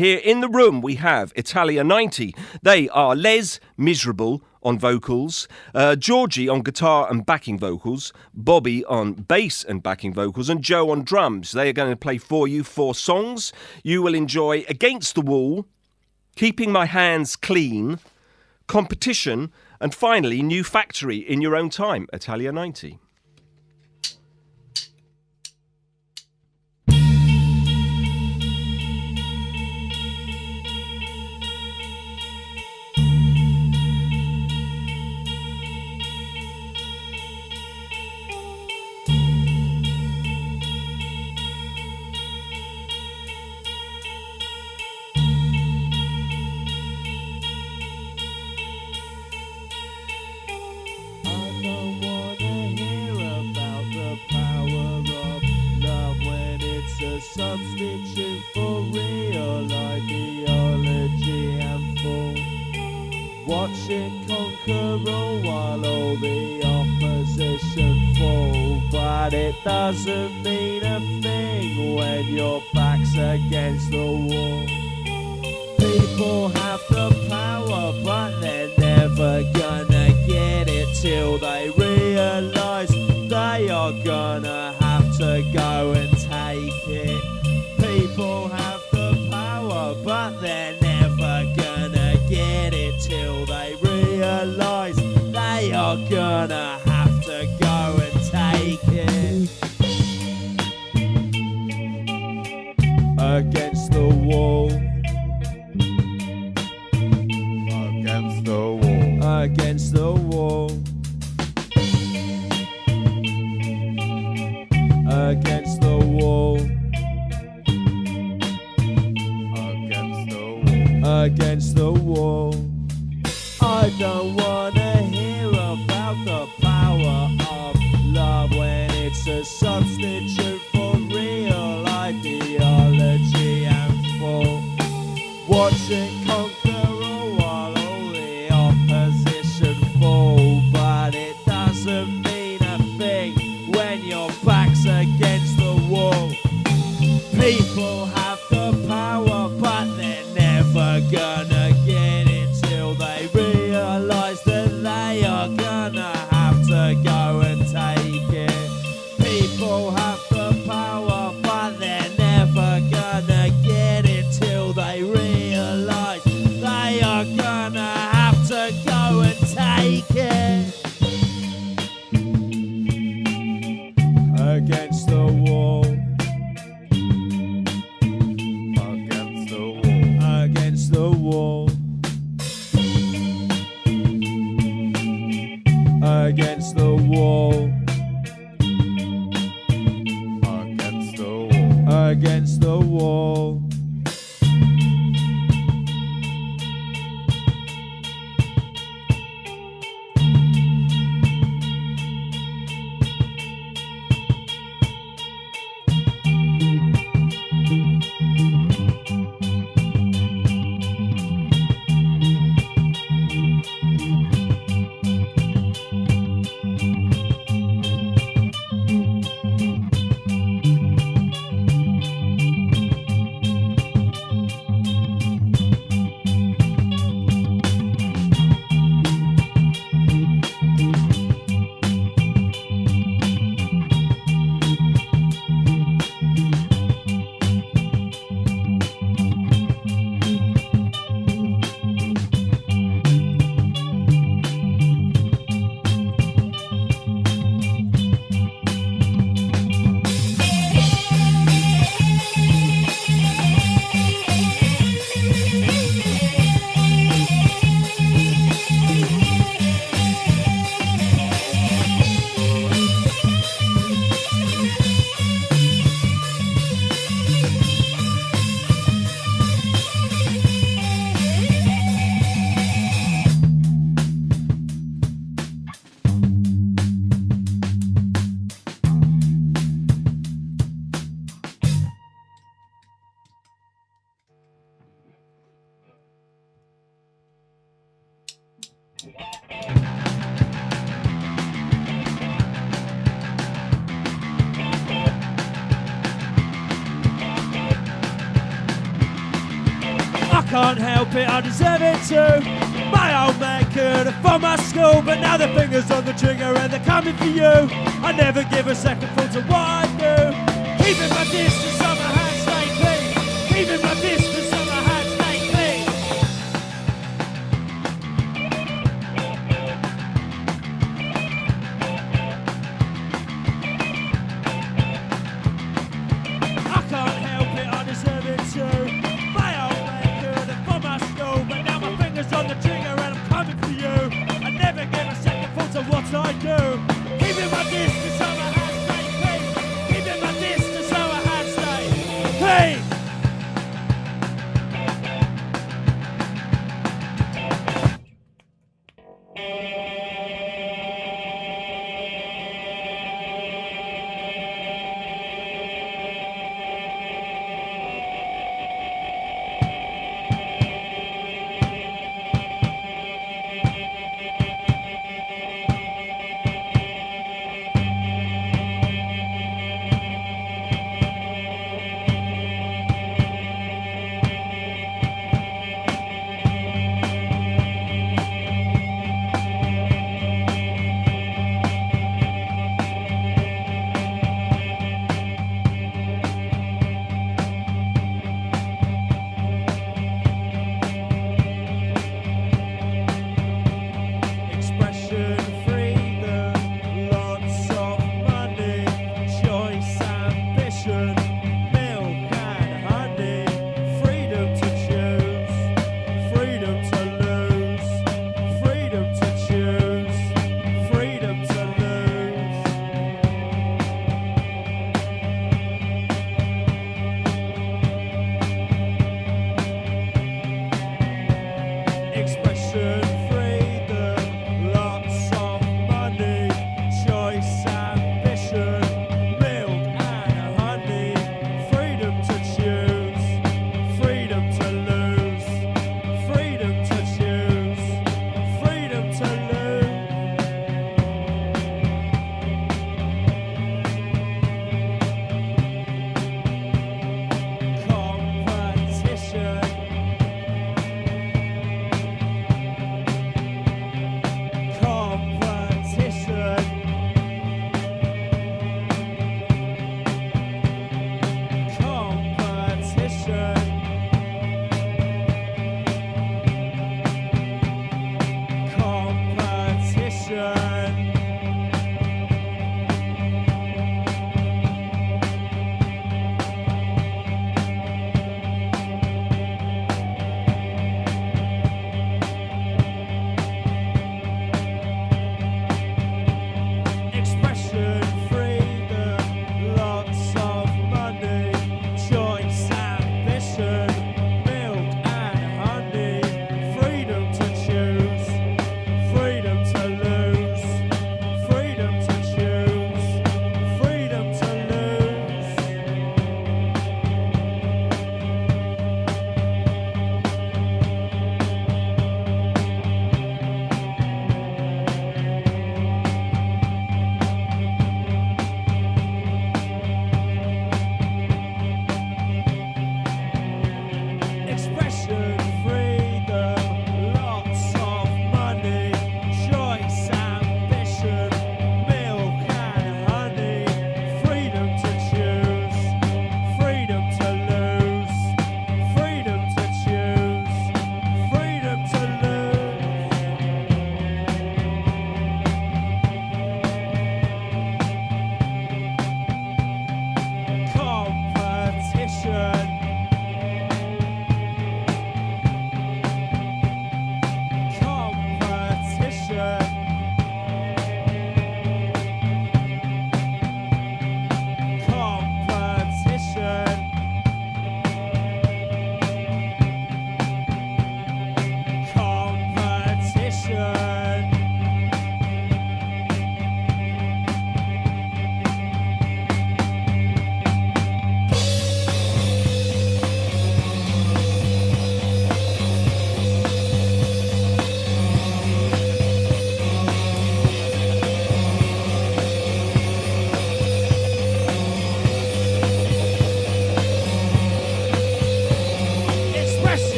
Here in the room we have Italia 90. They are Les Miserable on vocals, Georgie on guitar and backing vocals, Bobby on bass and backing vocals, and Joe on drums. They are going to play for you 4 songs. You will enjoy Against the Wall, Keeping My Hands Clean, Competition, and finally New Factory in Your Own Time, Italia 90. Substitute for real ideology and fall. Watch it conquer all while all the opposition fall. But it doesn't mean a thing when your back's against the wall. People have the power, but they're never gonna get it till they realise they are gonna have to go and take it. People have the power, but they're never gonna get it till they realise they are gonna have to go and take it. Against the wall. Against the wall. Against the wall. Against the wall. Against the wall. I don't wanna hear about the power of love when it's a substitute for real ideology and fall. Watch it conquer all while all the opposition fall. But it doesn't mean a thing when your back's against the wall. People have the power, but they're never gonna get it till they realise that they are gonna have to go and take it. People have the power, but they're never gonna get it till they realise they are gonna have to go and take it. Against the wall. Against the wall. can't help it, I deserve it too. My old man could have from my school, but now the fingers on the trigger and they're coming for you. I never give a second thought to what I do. Keeping my distance on my hands stay clean. Keeping my distance on my hands stay clean. I can't help it, I deserve it too. My old man could have from my school, but now my fingers on the trigger and I'm coming for you. I never give a second thought to what I do. Keeping my distance on my hands stay clean. Keeping my distance on my hands stay clean.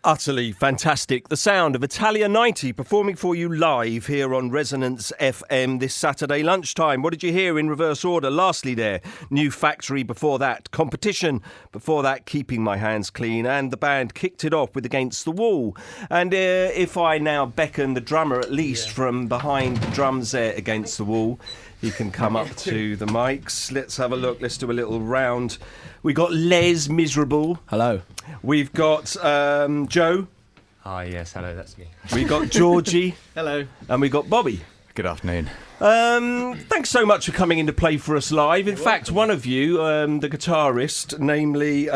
Utterly fantastic. The sound of Italia 90 performing for you live here on Resonance FM this Saturday lunchtime. What did you hear in reverse order? Lastly there, New Factory before that, Competition before that, Keeping My Hands Clean, and the band kicked it off with Against the Wall. And if I now beckon the drummer at least from behind the drums there, Against the Wall, he can come up to the mics. Let's have a look. Let's do a little round. We got Les Miserable. Hello. We've got Joe. Ah, yes, hello, that's me. We got Georgie. Hello. And we got Bobby. Good afternoon. Thanks so much for coming in to play for us live. In fact, one of you, the guitarist, namely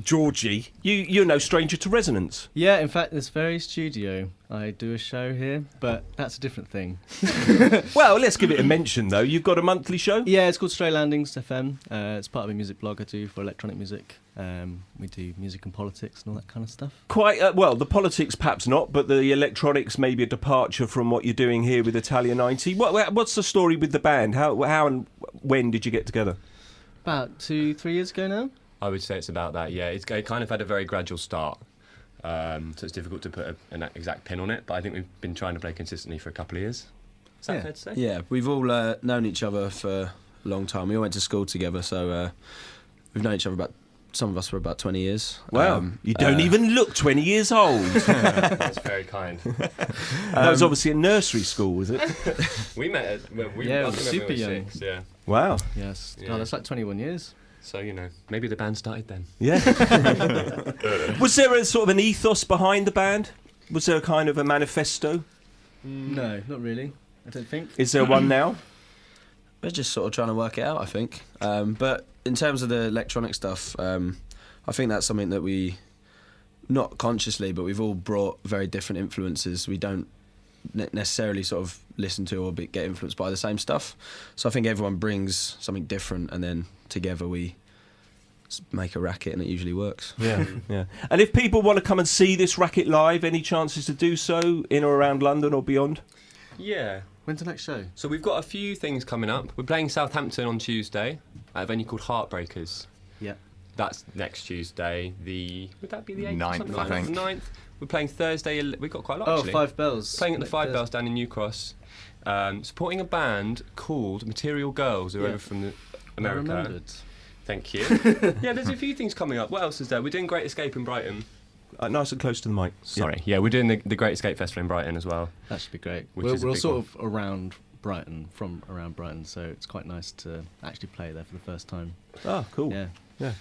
Georgie, you're no stranger to Resonance. Yeah, in fact, this very studio, I do a show here, but that's a different thing. Well, let's give it a mention, though. You've got a monthly show? Yeah, it's called Stray Landings FM. It's part of a music blog I do for electronic music. We do music and politics and all that kind of stuff. Quite, well, the politics perhaps not, but the electronics may be a departure from what you're doing here with Italia 90. What's the story with the band? How and when did you get together? About 2-3 years ago now. I would say it's about that, yeah. It kind of had a very gradual start, so it's difficult to put an exact pin on it, but I think we've been trying to play consistently for a couple of years. Is that fair to say? Yeah, we've all known each other for a long time. We all went to school together, so we've known each other some of us for about 20 years. Wow, you don't even look 20 years old. That's very kind. That was obviously a nursery school, was it? We met we were super young. 6, yeah. Wow. Yes. Yeah. God, that's like 21 years. So, maybe the band started then. Yeah. Was there a sort of an ethos behind the band? Was there a kind of a manifesto? No, not really. I don't think. Is there one now? We're just sort of trying to work it out, I think. But in terms of the electronic stuff, I think that's something that we, not consciously, but we've all brought very different influences. We don't necessarily sort of listen to or get influenced by the same stuff. So I think everyone brings something different, and then together we make a racket, and it usually works. Yeah, yeah. And if people want to come and see this racket live, any chances to do so in or around London or beyond? Yeah. When's the next show? So we've got a few things coming up. We're playing Southampton on Tuesday at a venue called Heartbreakers. Yeah. That's next Tuesday. Would that be the 8th? 9th, I think. 9th. We're playing Thursday. We've got quite a lot, Oh, actually. Five Bells. Playing at the Five Bells down in New Cross. Supporting a band called Material Girls, who are over from America. I remembered. Thank you. Yeah, there's a few things coming up. What else is there? We're doing Great Escape in Brighton. Nice and close to the mic. Sorry. Yeah, we're doing the Great Escape Festival in Brighton as well. That should be great. Which We're is a all big sort one. of around Brighton, from around Brighton, so it's quite nice to actually play there for the first time. Oh, cool. Yeah.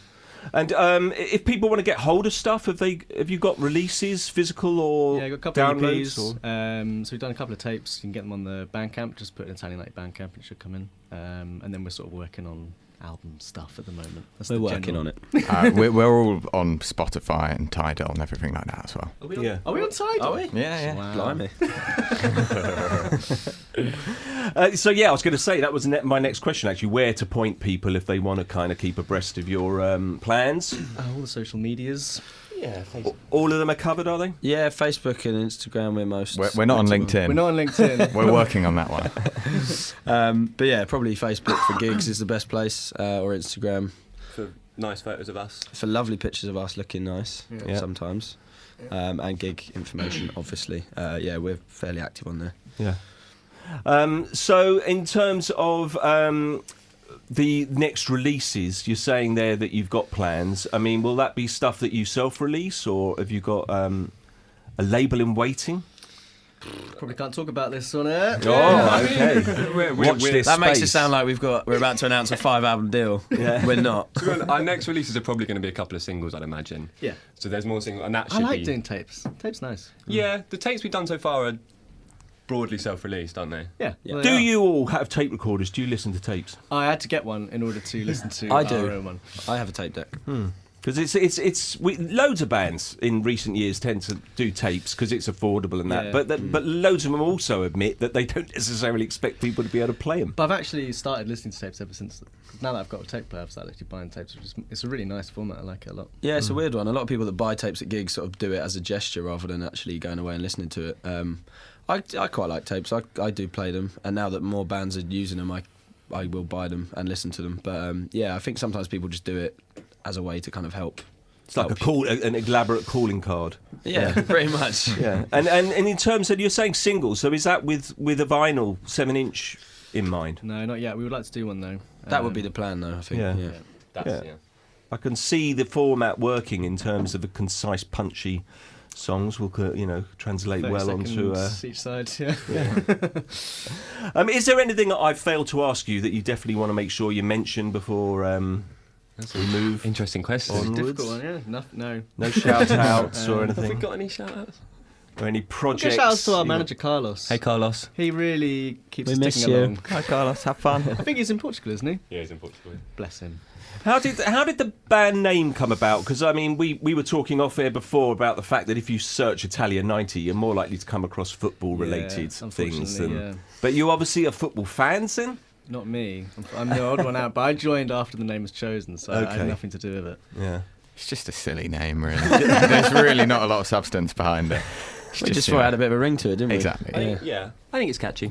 And if people want to get hold of stuff, have you got releases, physical or Yeah, got a couple of downloads? EPs. So we've done a couple of tapes. You can get them on the Bandcamp. Just put in Italian 90 Bandcamp and it should come in. And then we're sort of working on album stuff at the moment. We're working on it. We're all on Spotify and Tidal and everything like that as well. Are we on, Yeah. Are we on Tidal? Are we? Yeah. Wow. Blimey. So yeah, I was going to say that was my next question actually. Where to point people if they want to kind of keep abreast of your plans? All the social medias. Yeah, All of them are covered, are they? Yeah, Facebook and Instagram we're most... We're not on active LinkedIn. We're not on LinkedIn. We're working on that one. But yeah, probably Facebook for gigs is the best place, or Instagram For nice photos of us. for lovely pictures of us looking nice Yeah. sometimes, and gig information, obviously. Yeah, we're fairly active on there. Yeah. So in terms of the next releases, you're saying there that you've got plans. I mean, will that be stuff that you self-release, or have you got a label in waiting? Probably can't talk about this on air. Oh, okay. Watch this That makes it space. sound like we're about to announce a 5-album deal. Yeah. We're not. Our next releases are probably going to be a couple of singles, I'd imagine. Yeah. So there's more singles, and that I should like be... doing tapes. Tape's nice. Yeah, the tapes we've done so far are broadly self-released, aren't they? Yeah. Yeah. well, they Do are. you all have tape recorders? Do you listen to tapes? I had to get one in order to listen to I do. our own one. I have a tape deck. Because loads of bands in recent years tend to do tapes because it's affordable and that. Yeah. But loads of them also admit that they don't necessarily expect people to be able to play them. But I've actually started listening to tapes ever since. Now that I've got a tape player, I've started actually buying tapes. It's a really nice format. I like it a lot. Yeah, it's a weird one. A lot of people that buy tapes at gigs sort of do it as a gesture rather than actually going away and listening to it. I quite like tapes. I do play them, and now that more bands are using them, I will buy them and listen to them. But yeah, I think sometimes people just do it as a way to kind of help It's like an elaborate calling card. Yeah, pretty much. Yeah, and in terms of, you're saying single, so is that with a vinyl 7-inch in mind? No, not yet. We would like to do one though. That would be the plan, though. I think. Yeah. Yeah. That's, Yeah. I can see the format working in terms of a concise, punchy songs. Will translate 30 well onto. seconds each side. Yeah. Is there anything that I've failed to ask you that you definitely want to make sure you mention before we move? interesting question. Onwards? Difficult one, yeah. No shout outs or Have we anything, got any shout-outs? or any Give projects. shout outs to our manager Carlos. Hey, Carlos. He really keeps We us miss sticking you. along. Hi, Carlos. Have fun. I think he's in Portugal, isn't he? Yeah, he's in Portugal. Bless him. How did the band name come about? Because I mean, we were talking off air before about the fact that if you search Italia 90, you're more likely to come across football related things. unfortunately, yeah. But you obviously are football fans, then. Not me. I'm the odd one out, but I joined after the name was chosen, so I Okay. had nothing to do with it. Yeah. It's just a silly name, really. There's really not a lot of substance behind it. It's We just you thought it know, had a bit of a ring to it, didn't we? Exactly. Yeah. I think it's catchy.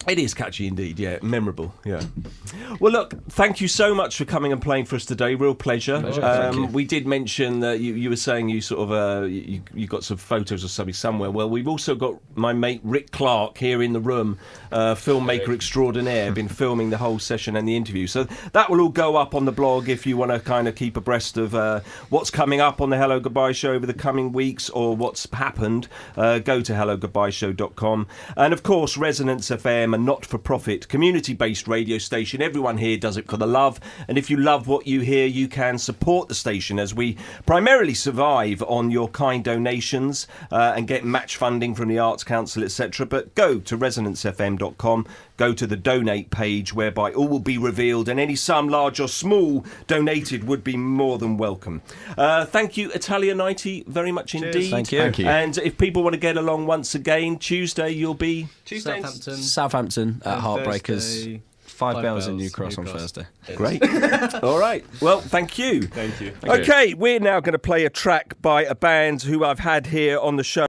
It is catchy indeed, yeah, memorable, yeah. Well, look, thank you so much for coming and playing for us today. Real pleasure. Thank you. We did mention that you were saying you sort of you got some photos or something somewhere. Well, we've also got my mate Ric Clark here in the room, filmmaker extraordinaire, been filming the whole session and the interview. So that will all go up on the blog if you want to kind of keep abreast of what's coming up on the Hello Goodbye Show over the coming weeks or what's happened. Go to hellogoodbyeshow.com. And of course, Resonance FM, a not-for-profit, community-based radio station. Everyone here does it for the love, and if you love what you hear, you can support the station as we primarily survive on your kind donations and get match funding from the Arts Council, etc. But go to resonancefm.com, go to the donate page whereby all will be revealed, and any sum, large or small, donated would be more than welcome. Thank you, Italia 90, very much indeed. Thank you. Thank you. And if people want to get along once again, Tuesday you'll be... Southampton. At And Heartbreakers. Thursday, 5 bells in Bells, New Cross on Newcross. Thursday. Great. All right. Well, thank you. Thank you. Okay, we're now going to play a track by a band who I've had here on the show.